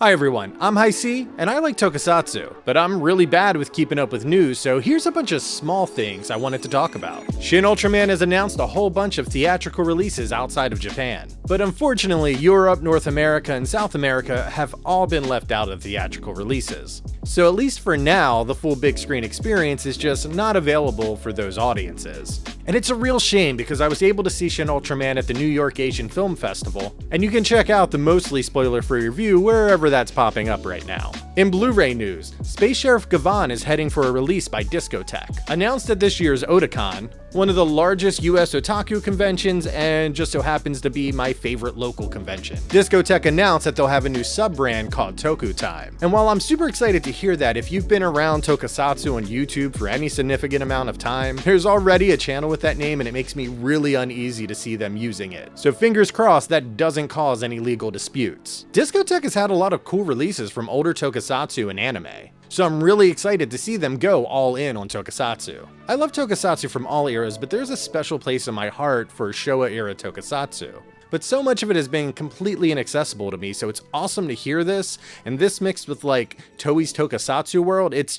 Hi everyone, I'm Hi-C, and I like Tokusatsu, but I'm really bad with keeping up with news, so here's a bunch of small things I wanted to talk about. Shin Ultraman has announced a whole bunch of theatrical releases outside of Japan, but unfortunately Europe, North America, and South America have all been left out of theatrical releases. So at least for now, the full big screen experience is just not available for those audiences. And it's a real shame because I was able to see Shin Ultraman at the New York Asian Film Festival, and you can check out the mostly spoiler-free review wherever that's popping up right now. In Blu-ray news, Space Sherif Gavan is heading for a release by DiscoTek. Announced at this year's Otakon, one of the largest US otaku conventions and just so happens to be my favorite local convention. DiscoTek announced that they'll have a new sub-brand called Toku Time. And while I'm super excited to hear that, if you've been around Tokusatsu on YouTube for any significant amount of time, there's already a channel with that name and it makes me really uneasy to see them using it. So fingers crossed that doesn't cause any legal disputes. DiscoTek has had a lot of cool releases from older Tokusatsu and anime, so I'm really excited to see them go all in on Tokusatsu. I love Tokusatsu from all eras, but there's a special place in my heart for Showa era Tokusatsu. But so much of it has been completely inaccessible to me, so it's awesome to hear this, and this mixed with like Toei's Tokusatsu world, it's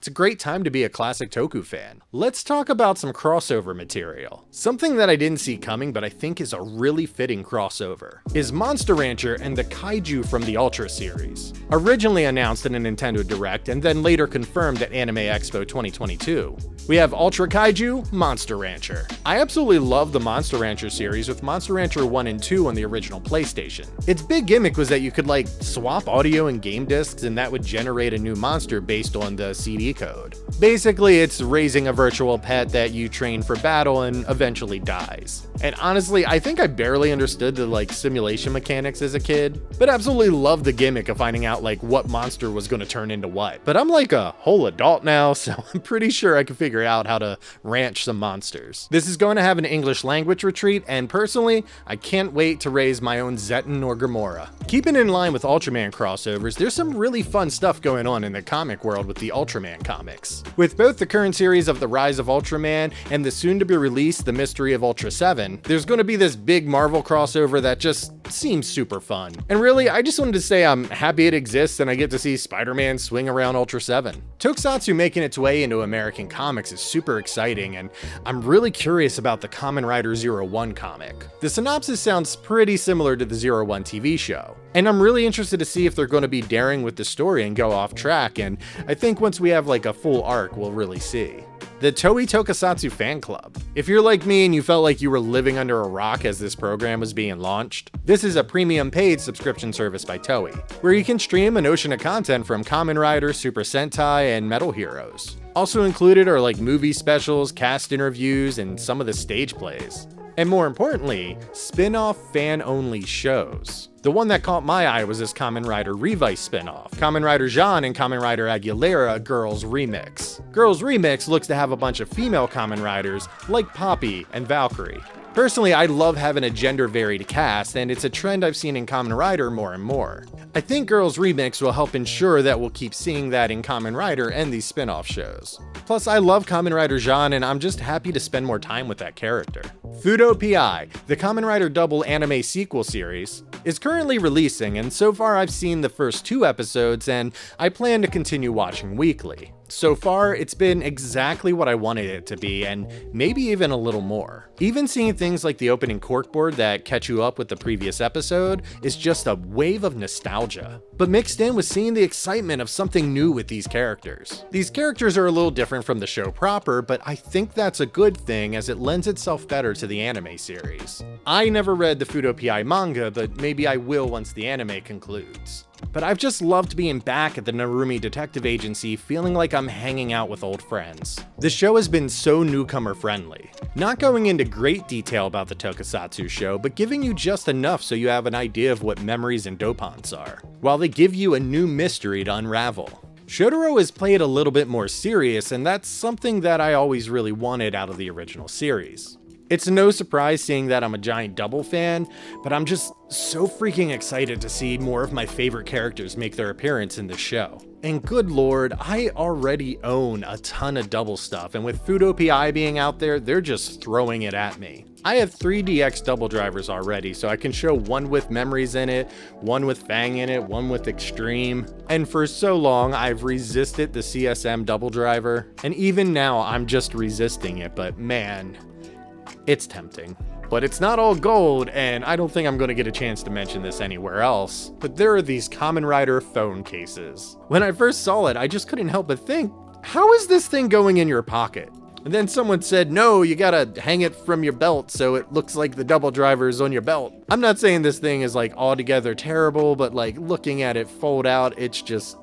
a great time to be a classic Toku fan. Let's talk about some crossover material. Something that I didn't see coming, but I think is a really fitting crossover, is Monster Rancher and the Kaiju from the Ultra series. Originally announced in a Nintendo Direct and then later confirmed at Anime Expo 2022. We have Ultra Kaiju, Monster Rancher. I absolutely love the Monster Rancher series with Monster Rancher 1 and 2 on the original PlayStation. Its big gimmick was that you could like swap audio and game discs and that would generate a new monster based on the CD code. Basically, it's raising a virtual pet that you train for battle and eventually dies. And honestly, I think I barely understood the like simulation mechanics as a kid, but absolutely loved the gimmick of finding out like what monster was going to turn into what. But I'm like a whole adult now, so I'm pretty sure I can figure out how to ranch some monsters. This is going to have an English language retreat, and personally, I can't wait to raise my own Zeton or Gamora. Keeping in line with Ultraman crossovers, there's some really fun stuff going on in the comic world with the Ultraman comics. With both the current series of The Rise of Ultraman and the soon-to-be-released The Mystery of Ultraseven, there's going to be this big Marvel crossover that just seems super fun. And really, I just wanted to say I'm happy it exists and I get to see Spider-Man swing around Ultraseven. Tokusatsu making its way into American comics is super exciting, and I'm really curious about the Kamen Rider 01 comic. The synopsis sounds pretty similar to the 01 TV show, and I'm really interested to see if they're going to be daring with the story and go off track, and I think once we have like a full arc, we'll really see. The Toei Tokusatsu Fan Club. If you're like me and you felt like you were living under a rock as this program was being launched, this is a premium paid subscription service by Toei, where you can stream an ocean of content from Kamen Rider, Super Sentai, and Metal Heroes. Also included are like movie specials, cast interviews, and some of the stage plays. And more importantly, spin-off fan-only shows. The one that caught my eye was this Kamen Rider Revice spin-off, Kamen Rider Jean and Kamen Rider Agularia Girls Remix. Girls Remix looks to have a bunch of female Kamen Riders like Poppy and Valkyrie. Personally, I love having a gender-varied cast, and it's a trend I've seen in Kamen Rider more and more. I think Girls Remix will help ensure that we'll keep seeing that in Kamen Rider and these spin-off shows. Plus, I love Kamen Rider Jean, and I'm just happy to spend more time with that character. Fuuto PI, the Kamen Rider W anime sequel series, is currently releasing, and so far I've seen the first 2 episodes, and I plan to continue watching weekly. So far, it's been exactly what I wanted it to be, and maybe even a little more. Even seeing things like the opening corkboard that catch you up with the previous episode is just a wave of nostalgia. But mixed in with seeing the excitement of something new with these characters. These characters are a little different from the show proper, but I think that's a good thing as it lends itself better to the anime series. I never read the Fuuto PI manga, but maybe I will once the anime concludes. But I've just loved being back at the Narumi Detective Agency feeling like I'm hanging out with old friends. The show has been so newcomer friendly. Not going into great detail about the Tokusatsu show, but giving you just enough so you have an idea of what memories and dopants are, while they give you a new mystery to unravel. Shotaro is played a little bit more serious, and that's something that I always really wanted out of the original series. It's no surprise seeing that I'm a giant Double fan, but I'm just so freaking excited to see more of my favorite characters make their appearance in this show. And good lord, I already own a ton of double stuff, and with Fuuto PI being out there, they're just throwing it at me. I have 3DX double drivers already, so I can show one with memories in it, one with Fang in it, one with Extreme. And for so long, I've resisted the CSM double driver, and even now I'm just resisting it, but man, it's tempting. But it's not all gold, and I don't think I'm going to get a chance to mention this anywhere else, but there are these Kamen Rider phone cases. When I first saw it, I just couldn't help but think, how is this thing going in your pocket? And then someone said, no, you gotta hang it from your belt so it looks like the double driver is on your belt. I'm not saying this thing is like altogether terrible, but like looking at it fold out, it's just,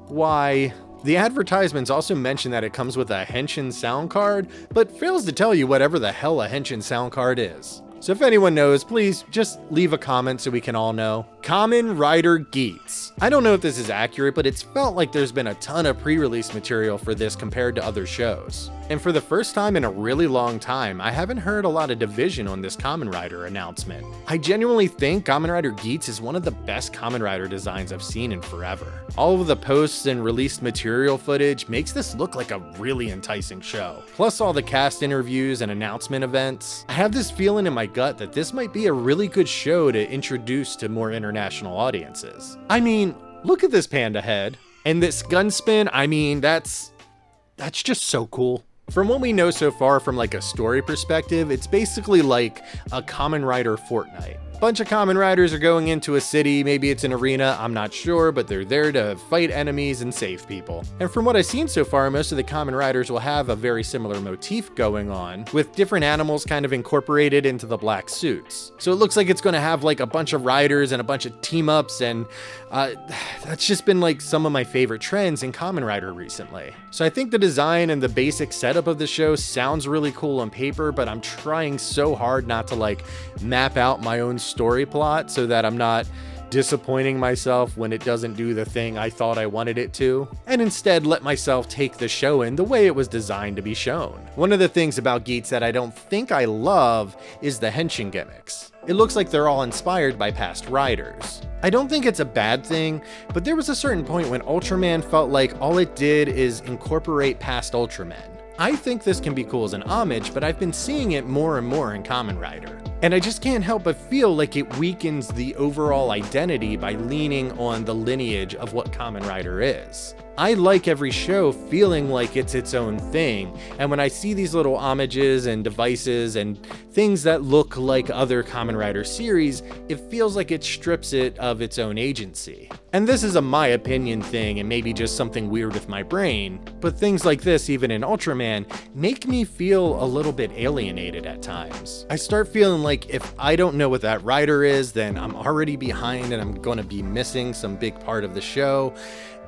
why? The advertisements also mention that it comes with a Henshin sound card, but fails to tell you whatever the hell a Henshin sound card is. So if anyone knows, please just leave a comment so we can all know. Kamen Rider Geats. I don't know if this is accurate, but it's felt like there's been a ton of pre-release material for this compared to other shows. And for the first time in a really long time, I haven't heard a lot of division on this Kamen Rider announcement. I genuinely think Kamen Rider Geats is one of the best Kamen Rider designs I've seen in forever. All of the posts and released material footage makes this look like a really enticing show. Plus all the cast interviews and announcement events. I have this feeling in my gut that this might be a really good show to introduce to more international audiences. I mean, look at this panda head. And this gun spin, I mean, that's just so cool. From what we know so far from like a story perspective, it's basically like a Kamen Rider Fortnite. Bunch of Kamen Riders are going into a city, maybe it's an arena, I'm not sure, but they're there to fight enemies and save people. And from what I've seen so far, most of the Kamen Riders will have a very similar motif going on, with different animals kind of incorporated into the black suits. So it looks like it's going to have like a bunch of riders and a bunch of team-ups, and that's just been like some of my favorite trends in Kamen Rider recently. So I think the design and the basic setup of the show sounds really cool on paper, but I'm trying so hard not to like map out my own story plot so that I'm not disappointing myself when it doesn't do the thing I thought I wanted it to, and instead let myself take the show in the way it was designed to be shown. One of the things about Geats that I don't think I love is the Henshin gimmicks. It looks like they're all inspired by past riders. I don't think it's a bad thing, but there was a certain point when Ultraman felt like all it did is incorporate past Ultramen. I think this can be cool as an homage, but I've been seeing it more and more in Kamen Rider. And I just can't help but feel like it weakens the overall identity by leaning on the lineage of what Kamen Rider is. I like every show feeling like it's its own thing, and when I see these little homages and devices and things that look like other Kamen Rider series, it feels like it strips it of its own agency. And this is a my opinion thing and maybe just something weird with my brain, but things like this, even in Ultraman, make me feel a little bit alienated at times. I start feeling like if I don't know what that rider is, then I'm already behind and I'm gonna be missing some big part of the show.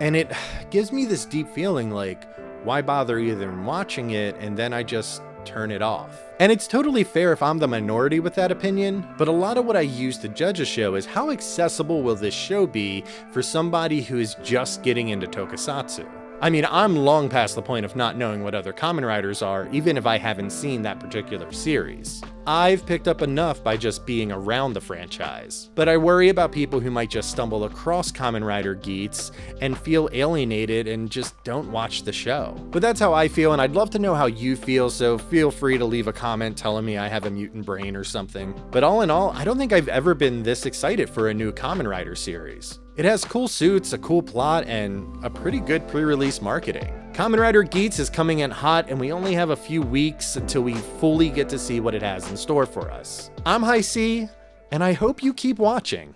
And it gives me this deep feeling like, why bother even watching it, and then I just turn it off. And it's totally fair if I'm the minority with that opinion, but a lot of what I use to judge a show is how accessible will this show be for somebody who is just getting into Tokusatsu. I mean, I'm long past the point of not knowing what other Kamen Riders are, even if I haven't seen that particular series. I've picked up enough by just being around the franchise, but I worry about people who might just stumble across Kamen Rider Geats and feel alienated and just don't watch the show. But that's how I feel, and I'd love to know how you feel, so feel free to leave a comment telling me I have a mutant brain or something. But all in all, I don't think I've ever been this excited for a new Kamen Rider series. It has cool suits, a cool plot, and a pretty good pre-release marketing. Kamen Rider Geats is coming in hot, and we only have a few weeks until we fully get to see what it has in store for us. I'm High C, and I hope you keep watching.